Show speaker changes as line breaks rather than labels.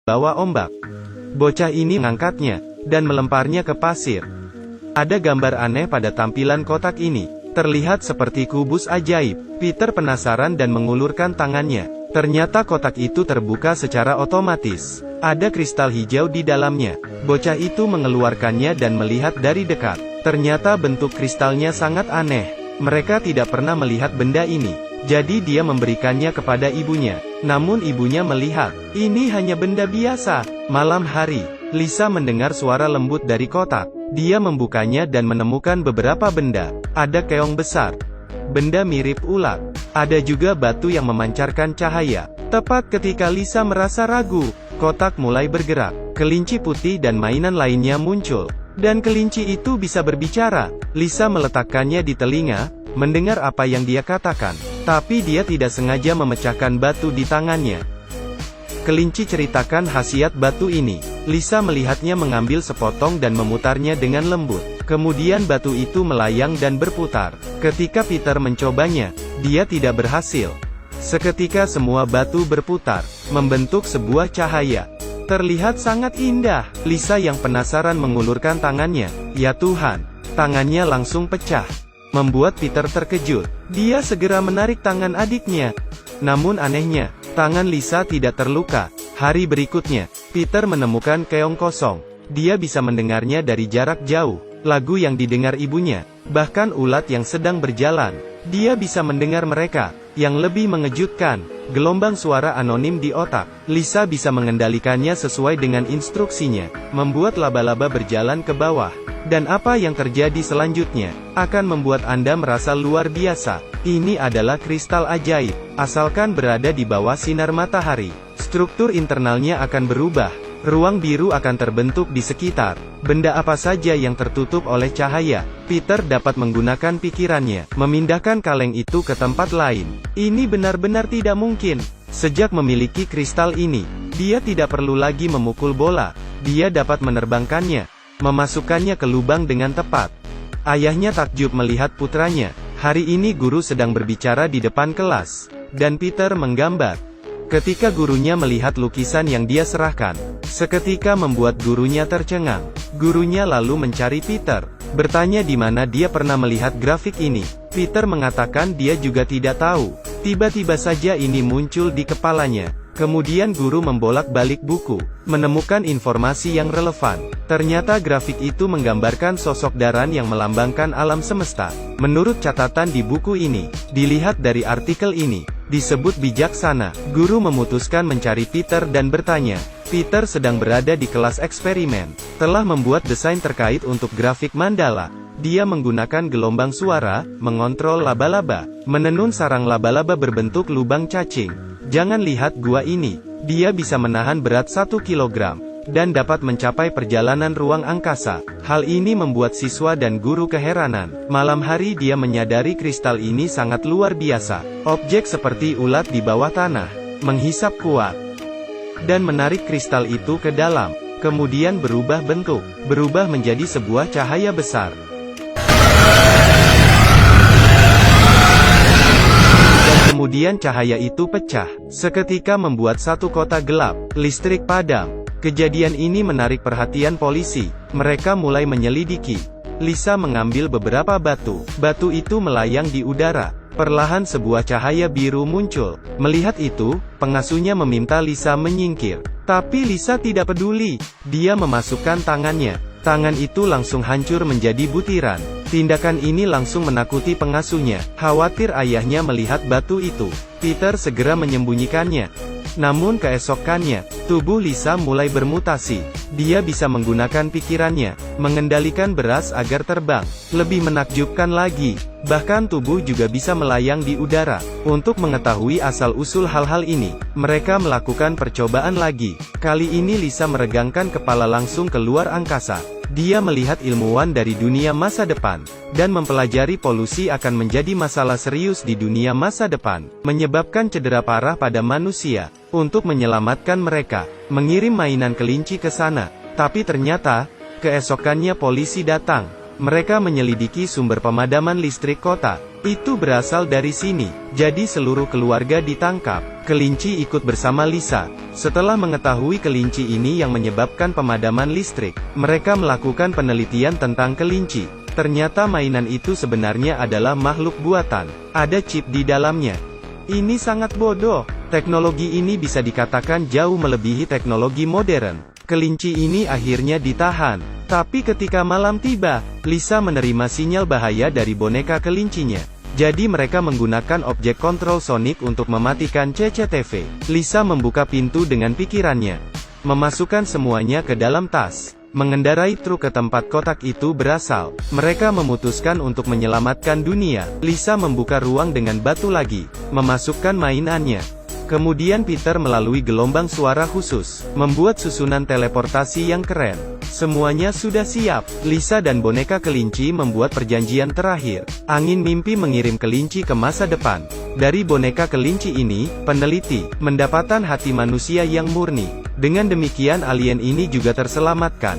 bawah ombak. Bocah ini mengangkatnya, dan melemparnya ke pasir. Ada gambar aneh pada tampilan kotak ini. Terlihat seperti kubus ajaib. Peter penasaran dan mengulurkan tangannya. Ternyata kotak itu terbuka secara otomatis. Ada kristal hijau di dalamnya. Bocah itu mengeluarkannya dan melihat dari dekat. Ternyata bentuk kristalnya sangat aneh. Mereka tidak pernah melihat benda ini. Jadi dia memberikannya kepada ibunya. Namun ibunya melihat, ini hanya benda biasa. Malam hari, Lisa mendengar suara lembut dari kotak. Dia membukanya dan menemukan beberapa benda. Ada keong besar. Benda mirip ulat. Ada juga batu yang memancarkan cahaya. Tepat ketika Lisa merasa ragu, kotak mulai bergerak. Kelinci putih dan mainan lainnya muncul. Dan kelinci itu bisa berbicara. Lisa meletakkannya di telinga, mendengar apa yang dia katakan. Tapi dia tidak sengaja memecahkan batu di tangannya. Kelinci ceritakan khasiat batu ini. Lisa melihatnya mengambil sepotong dan memutarnya dengan lembut. Kemudian batu itu melayang dan berputar. Ketika Peter mencobanya, dia tidak berhasil. Seketika semua batu berputar, membentuk sebuah cahaya. Terlihat sangat indah. Lisa yang penasaran mengulurkan tangannya. Ya Tuhan, tangannya langsung pecah. Membuat Peter terkejut. Dia segera menarik tangan adiknya. Namun anehnya, tangan Lisa tidak terluka. Hari berikutnya, Peter menemukan keong kosong. Dia bisa mendengarnya dari jarak jauh. Lagu yang didengar ibunya, bahkan ulat yang sedang berjalan. Dia bisa mendengar mereka. Yang lebih mengejutkan, gelombang suara anonim di otak. Lisa bisa mengendalikannya sesuai dengan instruksinya, membuat laba-laba berjalan ke bawah. Dan apa yang terjadi selanjutnya, akan membuat Anda merasa luar biasa. Ini adalah kristal ajaib. Asalkan berada di bawah sinar matahari, struktur internalnya akan berubah. Ruang biru akan terbentuk di sekitar. Benda apa saja yang tertutup oleh cahaya, Peter dapat menggunakan pikirannya, memindahkan kaleng itu ke tempat lain. Ini benar-benar tidak mungkin. Sejak memiliki kristal ini, dia tidak perlu lagi memukul bola. Dia dapat menerbangkannya, memasukkannya ke lubang dengan tepat. Ayahnya takjub melihat putranya. Hari ini guru sedang berbicara di depan kelas, dan Peter menggambar. Ketika gurunya melihat lukisan yang dia serahkan, seketika membuat gurunya tercengang. Gurunya lalu mencari Peter, bertanya di mana dia pernah melihat grafik ini. Peter mengatakan dia juga tidak tahu. Tiba-tiba saja ini muncul di kepalanya. Kemudian guru membolak-balik buku, menemukan informasi yang relevan. Ternyata grafik itu menggambarkan sosok Daran yang melambangkan alam semesta. Menurut catatan di buku ini, dilihat dari artikel ini, disebut bijaksana. Guru memutuskan mencari Peter dan bertanya. Peter sedang berada di kelas eksperimen, telah membuat desain terkait untuk grafik mandala. Dia menggunakan gelombang suara, mengontrol laba-laba, menenun sarang laba-laba berbentuk lubang cacing. Jangan lihat gua ini, dia bisa menahan berat 1 kilogram, dan dapat mencapai perjalanan ruang angkasa. Hal ini membuat siswa dan guru keheranan. Malam hari dia menyadari kristal ini sangat luar biasa. Objek seperti ulat di bawah tanah, menghisap kuat, dan menarik kristal itu ke dalam. Kemudian berubah bentuk, berubah menjadi sebuah cahaya besar. Kemudian cahaya itu pecah, seketika membuat satu kota gelap, listrik padam. Kejadian ini menarik perhatian polisi. Mereka mulai menyelidiki. Lisa mengambil beberapa batu. Batu itu melayang di udara. Perlahan sebuah cahaya biru muncul. Melihat itu, pengasuhnya meminta Lisa menyingkir. Tapi Lisa tidak peduli. Dia memasukkan tangannya. Tangan itu langsung hancur menjadi butiran. Tindakan ini langsung menakuti pengasuhnya. Khawatir ayahnya melihat batu itu, Peter segera menyembunyikannya. Namun keesokannya, tubuh Lisa mulai bermutasi. Dia bisa menggunakan pikirannya, mengendalikan beras agar terbang. Lebih menakjubkan lagi, bahkan tubuh juga bisa melayang di udara. Untuk mengetahui asal-usul hal-hal ini, mereka melakukan percobaan lagi. Kali ini Lisa meregangkan kepala langsung ke luar angkasa. Dia melihat ilmuwan dari dunia masa depan, dan mempelajari polusi akan menjadi masalah serius di dunia masa depan, menyebabkan cedera parah pada manusia. Untuk menyelamatkan mereka, mengirim mainan kelinci ke sana. Tapi ternyata, keesokannya polisi datang. Mereka menyelidiki sumber pemadaman listrik kota. Itu berasal dari sini. Jadi seluruh keluarga ditangkap. Kelinci ikut bersama Lisa. Setelah mengetahui kelinci ini yang menyebabkan pemadaman listrik, mereka melakukan penelitian tentang kelinci. Ternyata mainan itu sebenarnya adalah makhluk buatan. Ada chip di dalamnya. Ini sangat bodoh. Teknologi ini bisa dikatakan jauh melebihi teknologi modern. Kelinci ini akhirnya ditahan. Tapi ketika malam tiba, Lisa menerima sinyal bahaya dari boneka kelincinya. Jadi mereka menggunakan objek kontrol sonik untuk mematikan CCTV. Lisa membuka pintu dengan pikirannya. Memasukkan semuanya ke dalam tas. Mengendarai truk ke tempat kotak itu berasal. Mereka memutuskan untuk menyelamatkan dunia. Lisa membuka ruang dengan batu lagi. Memasukkan mainannya. Kemudian Peter melalui gelombang suara khusus, membuat susunan teleportasi yang keren. Semuanya sudah siap. Lisa dan boneka kelinci membuat perjanjian terakhir. Angin mimpi mengirim kelinci ke masa depan. Dari boneka kelinci ini, peneliti, mendapatkan hati manusia yang murni. Dengan demikian alien ini juga terselamatkan.